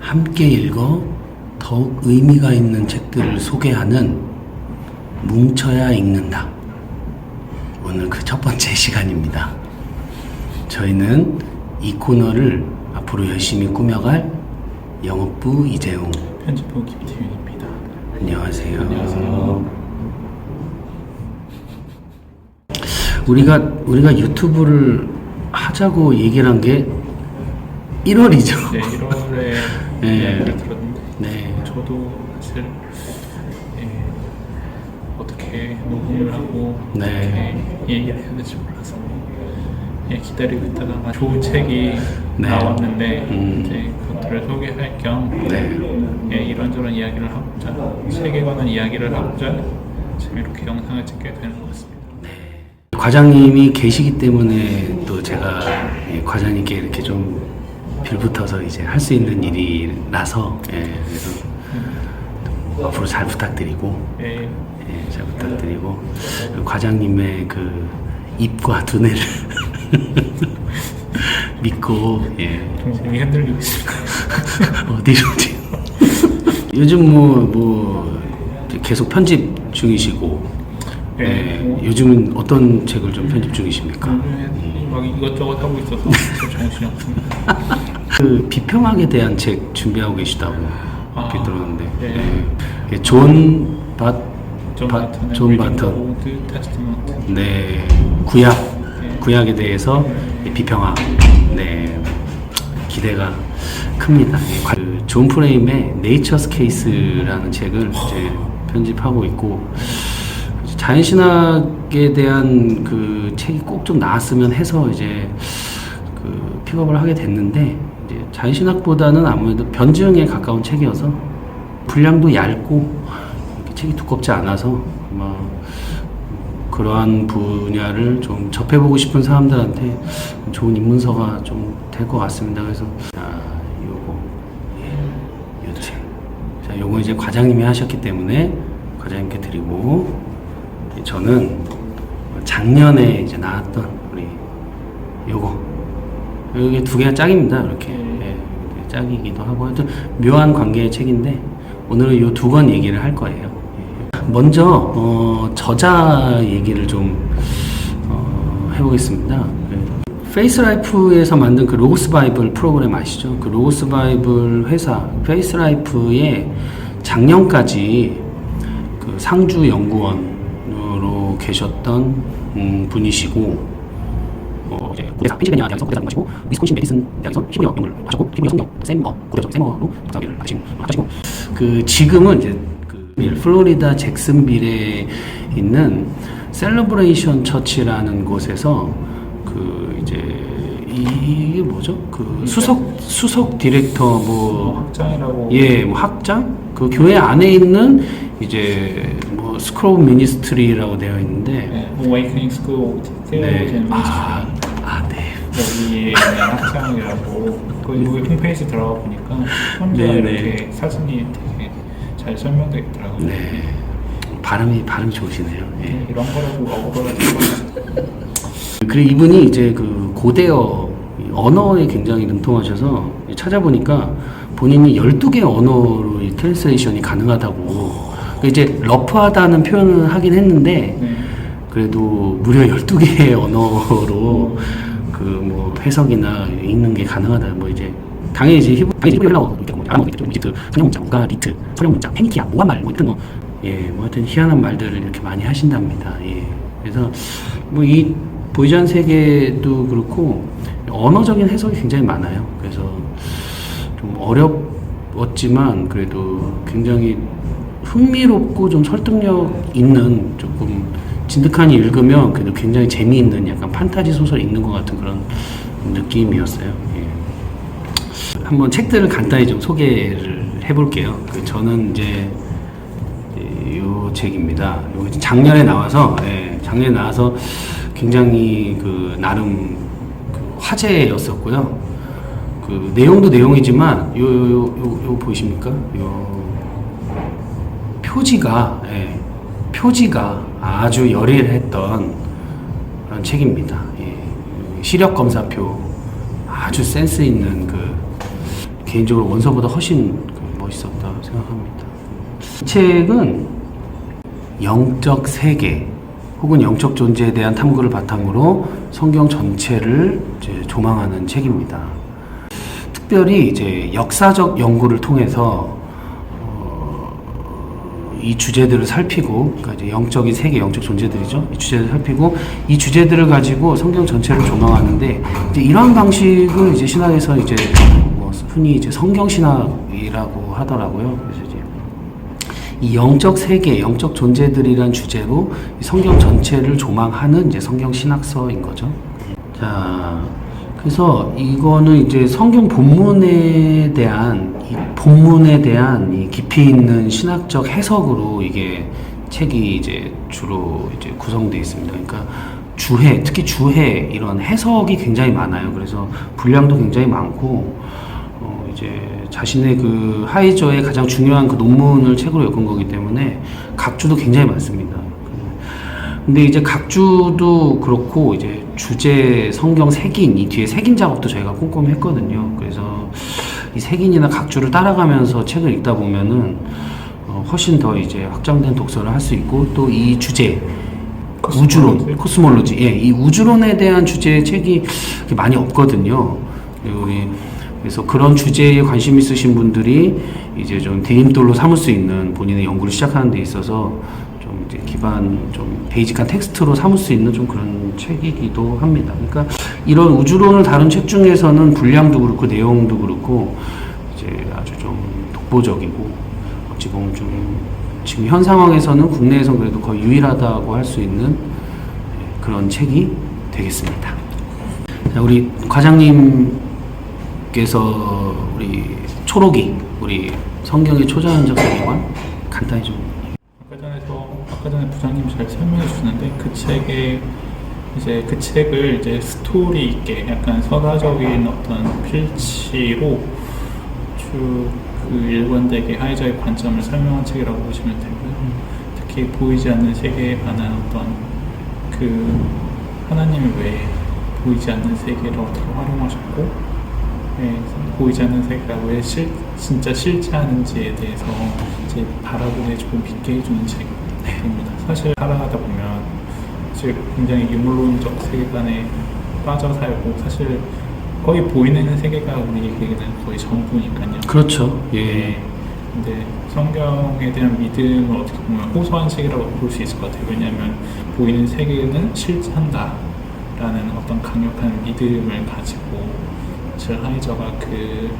함께 읽어 더욱 의미가 있는 책들을 소개하는 뭉쳐야 읽는다. 오늘 그 첫 번째 시간입니다. 저희는 이 코너를 앞으로 열심히 꾸며갈 영업부 이재용, 편집부 김태윤입니다. 안녕하세요. 안녕하세요. 우리가 유튜브를 하자고 얘기를 한 게 1월이죠. 네, 1월에 네. 이야기를 들었는데 네. 저도 사실 어떻게 녹음을 하고 네. 어떻게 얘기를 해야 될지 몰라서 기다리고 있다가 좋은 책이 네. 나왔는데 이제 그것들을 소개할 겸 이런저런 이야기를 하고자, 책에 관한 이야기를 하고자 지금 이렇게 영상을 찍게 되는 것 같습니다. 과장님이 계시기 때문에 또 제가 과장님께 이렇게 좀 빌붙어서 이제 할 수 있는 일이라서 그래서 앞으로 잘 부탁드리고 잘 부탁드리고 과장님의 그 입과 두뇌를 믿고 동생이 흔들리고 있습니다. 어디로 요즘 뭐 계속 편집 중이시고 요즘은 어떤 책을 좀 편집 중이십니까? 막 이것저것 하고 있어서 정신이 없습니다. 그 비평학에 대한 책 준비하고 계시다고 들었는데 존 바턴 구약에 대해서 비평학 기대가 큽니다. 그 존 프레임의 네이처스 케이스라는 책을 이제 편집하고 있고 자연신학에 대한 그 책이 꼭 좀 나왔으면 해서 이제 그 픽업을 하게 됐는데 이제 자연신학보다는 아무래도 변증에 가까운 책이어서 분량도 얇고 책이 두껍지 않아서 그러한 분야를 좀 접해보고 싶은 사람들한테 좋은 입문서가 좀 될 것 같습니다. 그래서 요 책, 요거 이제 과장님이 하셨기 때문에 과장님께 드리고 저는 작년에 이제 나왔던 우리 여기 두 개가 짝입니다. 이렇게 짝이기도 하고 하여튼 묘한 관계의 책인데 오늘은 이 두 권 얘기를 할 거예요. 먼저 저자 얘기를 좀 해보겠습니다. 페이스라이프에서 만든 그 로고스 바이블 프로그램 아시죠? 그 로고스 바이블 회사 페이스라이프에 작년까지 그 상주 연구원으로 계셨던 분이시고 이제 고대사 펜실베니아 대학에서 고대사 공부하시고 위스콘신 메디슨 대학에서 히브리어 연구를 하셨고 히브리어 성경 고대적 세머로 박사학위를 하시고 그 지금은 이제 그 플로리다 잭슨빌에 있는 셀러브레이션 처치라는 곳에서 그 이제 이게 뭐죠? 그 수석 디렉터 학장이라고 학장 그 교회 안에 있는 이제 스크롤 미니스트리라고 되어 있는데 Awakening School of Theology and 여기에 있는 학장이라고 여기 홈페이지 들어가 보니까 혼자 이렇게 사진이 되게 잘 설명되어 있더라고요. 발음이 좋으시네요. 이런 거라도 어그로가 될 것 같아요. 그리고 이분이 이제 그 고대어 언어에 굉장히 능통하셔서 찾아보니까 본인이 12개 언어로 이 트랜스레이션이 가능하다고 이제 러프하다는 표현을 하긴 했는데 그래도 무려 12개의 언어로 그 해석이나 읽는 게 가능하다. 이제 당연히 이제 히브리어라고 아람어 있겠죠. 이집트 성형문자, 우가 리트, 서령문자, 페니키아, 모한말 하여튼 희한한 말들을 이렇게 많이 하신답니다. 그래서 이 보이지 않는 세계도 그렇고 언어적인 해석이 굉장히 많아요. 그래서 좀 어렵었지만 그래도 굉장히 흥미롭고 좀 설득력 있는 조금 진득하니 읽으면 그래도 굉장히 재미있는 약간 판타지 소설 읽는 것 같은 그런 느낌이었어요. 한번 책들을 간단히 좀 소개를 해볼게요. 저는 이제 이 책입니다. 여기 작년에 나와서 굉장히 그 나름 그 화제였었고요. 그 내용도 내용이지만 요 보이십니까? 요 표지가 아주 열일했던 그런 책입니다. 시력 검사표 아주 센스 있는 그 개인적으로 원서보다 훨씬 멋있었다 생각합니다. 이 책은 영적 세계 혹은 영적 존재에 대한 탐구를 바탕으로 성경 전체를 이제 조망하는 책입니다. 특별히 이제 역사적 연구를 통해서 이 주제들을 살피고, 그러니까 이제 영적인 세계, 영적 존재들이죠. 이 주제들을 살피고 이 주제들을 가지고 성경 전체를 조망하는데, 이제 이런 방식을 이제 신학에서 이제 뭐 흔히 이제 성경 신학이라고 하더라고요. 그래서 이제 이 영적 세계, 영적 존재들이란 주제로 성경 전체를 조망하는 이제 성경 신학서인 거죠. 자, 그래서 이거는 이제 성경 본문에 대한 이 깊이 있는 신학적 해석으로 이게 책이 이제 주로 이제 구성되어 있습니다. 그러니까 주해, 특히 주해 이런 해석이 굉장히 많아요. 그래서 분량도 굉장히 많고, 이제 자신의 그 하이저의 가장 중요한 그 논문을 책으로 엮은 거기 때문에 각주도 굉장히 많습니다. 근데 이제 각주도 그렇고 이제 주제 성경 색인, 이 뒤에 색인 작업도 저희가 꼼꼼히 했거든요. 그래서 이 색인이나 각주를 따라가면서 책을 읽다 보면은 훨씬 더 이제 확장된 독서를 할 수 있고, 또 이 주제 우주론, 코스몰로지, 예, 이 우주론에 대한 주제의 책이 많이 없거든요. 그래서 그런 주제에 관심 있으신 분들이 이제 좀 디딤돌로 삼을 수 있는 본인의 연구를 시작하는 데 있어서 좀 이제 기반, 좀 베이직한 텍스트로 삼을 수 있는 좀 그런 책이기도 합니다. 그러니까 이런 우주론을 다룬 책 중에서는 분량도 그렇고 내용도 그렇고 이제 아주 좀 독보적이고, 어찌 보면 좀 지금 현 상황에서는 국내에서 그래도 거의 유일하다고 할 수 있는 그런 책이 되겠습니다. 자, 우리 과장님께서 우리 초록이, 우리 성경의 초자연적 세계관 간단히 좀. 아까 전에 부장님 잘 설명해 주셨는데, 그 책에 이제 그 책을 이제 스토리 있게 약간 서사적인 어떤 필치로 쭉 그 일관되게 하이저의 관점을 설명한 책이라고 보시면 되고요. 특히 보이지 않는 세계에 관한 어떤 그 하나님이 왜 보이지 않는 세계를 어떻게 활용하셨고, 보이지 않는 세계가 왜 진짜 실체하는지에 대해서 이제 바라보내주고 믿게 해주는 책입니다. 사실 살아가다 보면 이제 굉장히 유물론적 세계관에 빠져 살고, 사실 거의 보이는 세계가 우리에게는 거의 전부니까요. 그렇죠. 예. 근데 성경에 대한 믿음을 어떻게 보면 호소한 책이라고 볼 수 있을 것 같아요. 왜냐하면 보이는 세계는 실체한다라는 어떤 강력한 믿음을 가지고 하이저가 그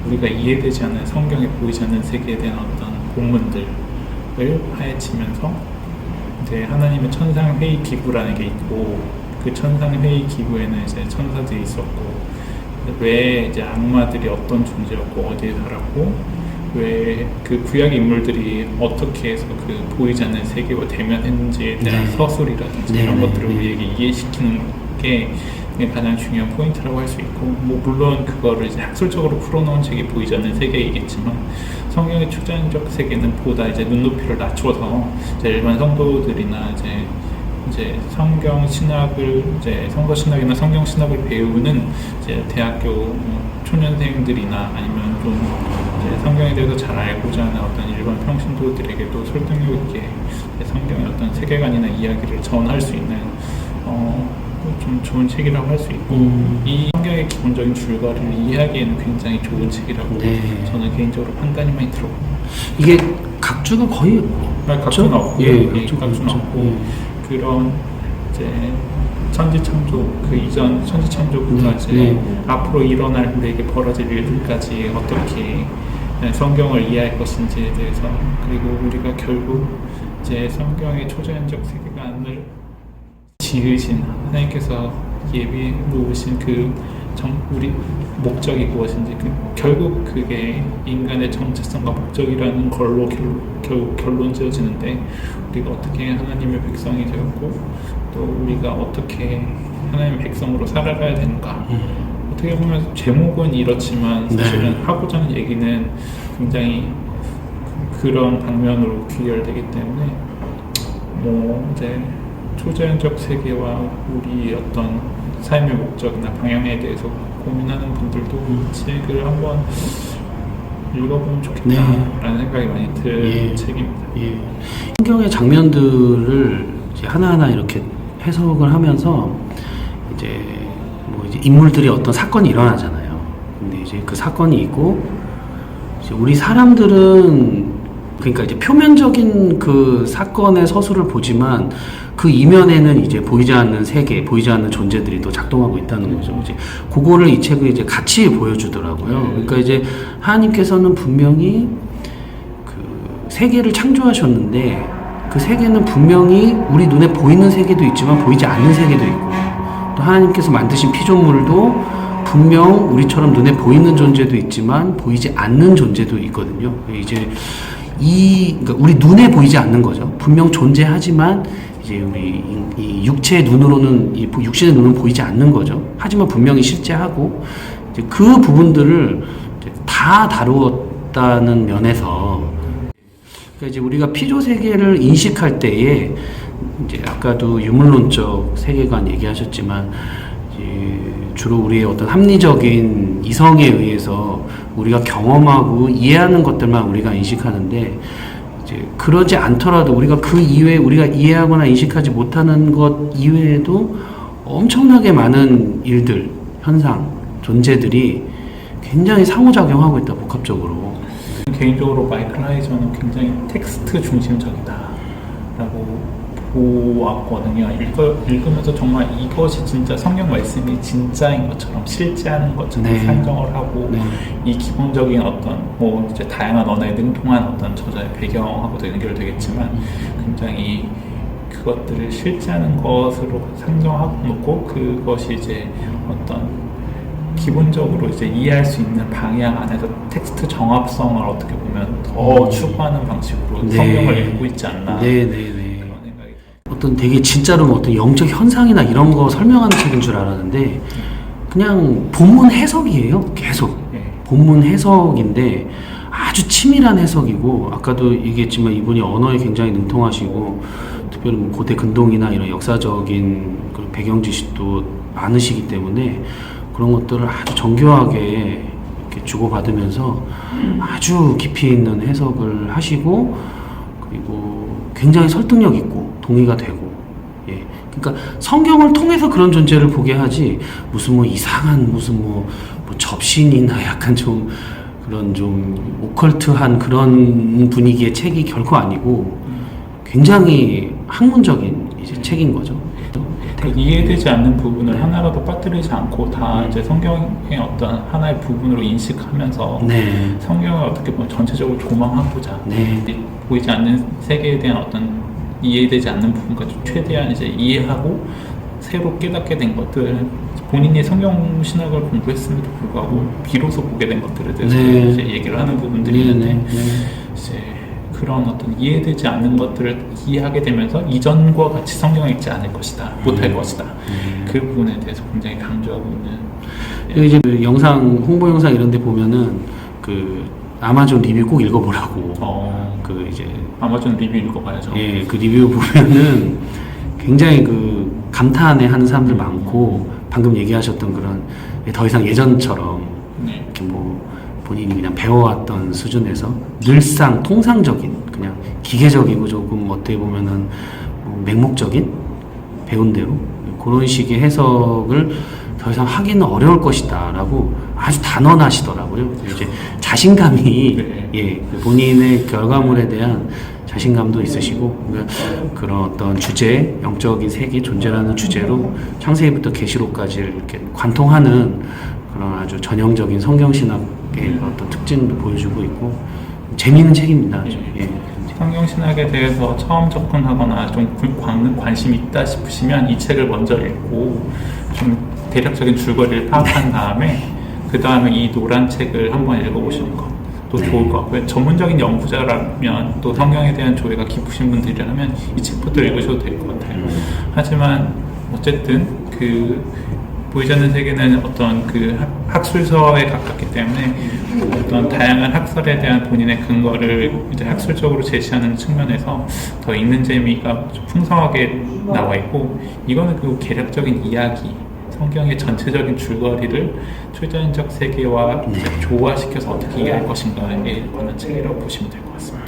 우리가 이해되지 않는 성경에 보이지 않는 세계에 대한 어떤 본문들을 파헤치면서 이제 하나님의 천상회의 기구라는 게 있고, 그 천상회의 기구에는 이제 천사들이 있었고, 왜 이제 악마들이 어떤 존재였고 어디에 살았고, 왜 그 구약 인물들이 어떻게 해서 그 보이지 않는 세계와 대면했는지에 대한 서술이라든지 이런 것들을 우리에게 이해시키는 게 가장 중요한 포인트라고 할 수 있고, 뭐 물론 그거를 이제 학술적으로 풀어놓은 책이 보이지 않는 세계이겠지만, 성경의 초자연적 세계는 보다 이제 눈높이를 낮춰서 이제 일반 성도들이나 이제 성경 신학을 이제 성서 신학이나 성경 신학을 배우는 이제 대학교 초년생들이나 아니면 좀 이제 성경에 대해서 잘 알고자 하는 어떤 일반 평신도들에게도 설득력 있게 성경의 어떤 세계관이나 이야기를 전할 수 있는 좀 좋은 책이라고 할 수 있고, 이 성경의 기본적인 줄거리를 이해하기에는 굉장히 좋은 책이라고 저는 개인적으로 판단이 많이 들었고, 이게 각주가 거의 각주는 없고, 각주는 없죠. 없고, 그런 이제 천지창조, 그 이전 천지창조부터 이제 앞으로 일어날 우리에게 벌어질 일들까지 어떻게 성경을 이해할 것인지에 대해서, 그리고 우리가 결국 이제 성경의 초자연적 세계관을 지으신 하나님께서 예비해 놓으신 그 우리 목적이 무엇인지, 결국 그게 인간의 정체성과 목적이라는 걸로 결국 결론 지어지는데, 우리가 어떻게 하나님의 백성이 되었고, 또 우리가 어떻게 하나님의 백성으로 살아가야 되는가. 어떻게 보면 제목은 이렇지만 사실은 하고자 하는 얘기는 굉장히 그런 방면으로 귀결되기 때문에, 뭐 이제 초자연적 세계와 우리 어떤 삶의 목적이나 방향에 대해서 고민하는 분들도 책을 한번 읽어보면 좋겠다라는 생각이 많이 든 책입니다. 예. 성경의 장면들을 이제 하나하나 이렇게 해석을 하면서 이제 뭐 이제 인물들이 어떤 사건이 일어나잖아요. 근데 이제 그 사건이 있고 이제 우리 사람들은 그러니까 이제 표면적인 그 사건의 서술을 보지만 그 이면에는 이제 보이지 않는 세계, 보이지 않는 존재들이 또 작동하고 있다는 거죠. 이제 그거를 이 책은 이제 같이 보여주더라고요. 그러니까 이제 하나님께서는 분명히 그 세계를 창조하셨는데 그 세계는 분명히 우리 눈에 보이는 세계도 있지만 보이지 않는 세계도 있고 또 하나님께서 만드신 피조물도 분명 우리처럼 눈에 보이는 존재도 있지만 보이지 않는 존재도 있거든요. 이제 그러니까 우리 눈에 보이지 않는 거죠. 분명 존재하지만 이제 우리 이 육체의 눈으로는 이 육신의 눈은 보이지 않는 거죠. 하지만 분명히 실제하고 이제 그 부분들을 이제 다 다루었다는 면에서 그러니까 이제 우리가 피조 세계를 인식할 때에 이제 아까도 유물론적 세계관 얘기하셨지만 이제 주로 우리의 어떤 합리적인 이성에 의해서 우리가 경험하고 이해하는 것들만 우리가 인식하는데 이제 그러지 않더라도 우리가 그 이외에 우리가 이해하거나 인식하지 못하는 것 이외에도 엄청나게 많은 일들, 현상, 존재들이 굉장히 상호작용하고 있다, 복합적으로. 개인적으로 마이클 하이저는 굉장히 텍스트 중심적이다라고 보았거든요. 읽으면서 정말 이것이 진짜 성경 말씀이 진짜인 것처럼 실제하는 것처럼 산정을 하고 이 기본적인 어떤 뭐 이제 다양한 언어에 능통한 어떤 저자의 배경하고도 연결되겠지만 굉장히 그것들을 실제하는 것으로 산정하고 놓고 그것이 이제 어떤 기본적으로 이제 이해할 수 있는 방향 안에서 텍스트 정합성을 어떻게 보면 더 추구하는 방식으로 성경을 읽고 있지 않나. 어떤 되게 진짜로 뭐 어떤 영적 현상이나 이런 거 설명하는 책인 줄 알았는데 그냥 본문 해석이에요. 계속 본문 해석인데 아주 치밀한 해석이고 아까도 얘기했지만 이분이 언어에 굉장히 능통하시고 특별히 뭐 고대 근동이나 이런 역사적인 그런 배경 지식도 많으시기 때문에 그런 것들을 아주 정교하게 이렇게 주고받으면서 아주 깊이 있는 해석을 하시고 그리고 굉장히 설득력 있고 동의가 되고 그러니까 성경을 통해서 그런 존재를 보게 하지 무슨 뭐 이상한 무슨 뭐 접신이나 약간 좀 그런 좀 오컬트한 그런 분위기의 책이 결코 아니고 굉장히 학문적인 이제 책인 거죠. 그 이해되지 않는 부분을 하나라도 빠뜨리지 않고 다 이제 성경의 어떤 하나의 부분으로 인식하면서 성경을 어떻게 보면 전체적으로 조망하고자 보이지 않는 세계에 대한 어떤 이해되지 않는 부분까지 최대한 이제 이해하고 새로 깨닫게 된 것들 본인이 성경 신학을 공부했음에도 불구하고 비로소 보게 된 것들에 대해서 이제 얘기를 하는 부분들이 있는데 이제 그런 어떤 이해되지 않는 것들을 이해하게 되면서 이전과 같이 성경을 읽지 않을 것이다, 못할 것이다. 그 부분에 대해서 굉장히 강조하고 있는. 이제 그 영상 홍보 영상 이런 데 보면은 그 아마존 리뷰 꼭 읽어보라고. 그 이제 아마존 리뷰 읽어봐야죠. 그 리뷰 보면은 굉장히 그 감탄해하는 사람들 많고 방금 얘기하셨던 그런 더 이상 예전처럼 이렇게 뭐 본인이 그냥 배워왔던 수준에서 늘상 통상적인 그냥 기계적이고 조금 어떻게 보면은 뭐 맹목적인 배운 대로 그런 식의 해석을 더 이상 하기는 어려울 것이다라고 아주 단언하시더라고요. 이제 자신감이 본인의 결과물에 대한 자신감도 있으시고 그런 어떤 주제, 영적인 세계 존재라는 주제로 창세기부터 계시록까지 이렇게 관통하는 그런 아주 전형적인 성경신학의 어떤 특징도 보여주고 있고 재미있는 책입니다. 성경신학에 대해서 처음 접근하거나 좀 관심 있다 싶으시면 이 책을 먼저 읽고 좀 대략적인 줄거리를 파악한 다음에 그 다음에 이 노란 책을 한번 읽어보시는 것도 좋을 것 같고요. 전문적인 연구자라면 또 성경에 대한 조예가 깊으신 분들이라면 이 책부터 읽으셔도 될 것 같아요. 하지만 어쨌든 그 보이지 않는 세계는 어떤 그 학술서에 가깝기 때문에 어떤 다양한 학설에 대한 본인의 근거를 이제 학술적으로 제시하는 측면에서 더 읽는 재미가 좀 풍성하게 나와 있고 이거는 그 개략적인 이야기 성경의 전체적인 줄거리를 초자연적 세계와 조화시켜서 어떻게 이해할 것인가에 관한 책이라고 보시면 될 것 같습니다.